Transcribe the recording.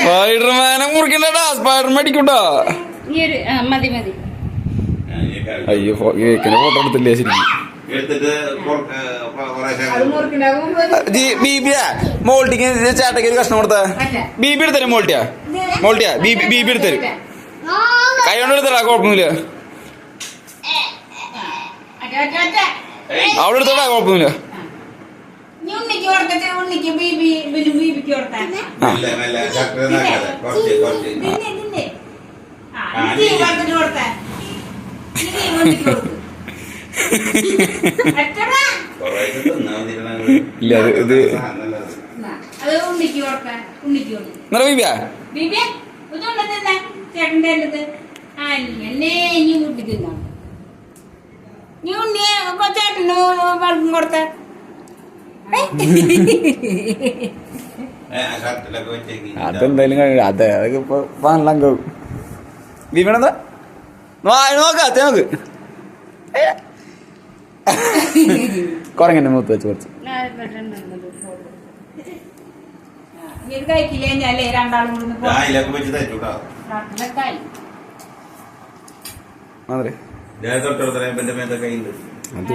സ്പൈഡർമാനെ മുറിക്കണ്ടാ, Spiderman അടിക്കട്ടോ. മതി മതി. അയ്യോ കേക്കിന്റെ ഫോട്ടോ എടുത്തില്ലേ ശരിക്കും. മോൾട്ടിക്ക് ചേട്ടയ്ക്ക് ഒരു കഷ്ണം കൊടുത്ത ബീബി എടുത്തരും. മോൾട്ടിയാ ബീബി എടുത്തരും. കൈ കൊണ്ട് എടുത്തരാ, കുഴപ്പമൊന്നുമില്ല. അവിടെ എടുത്തോടാ, കുഴപ്പമൊന്നുമില്ല. ഇല്ല ഇത് കൊടുത്ത അതെന്തായാലും കഴിയില്ല. അതെ അതൊക്കെ ഇപ്പൊ ഫാനിലങ്ക ബീബിണെന്താ നോക്ക് നോക്ക്. കുറങ്ങനെ മൂത്ത് വെച്ച് കുറച്ച് കഴിക്കില്ലേ രണ്ടാളും അതെ.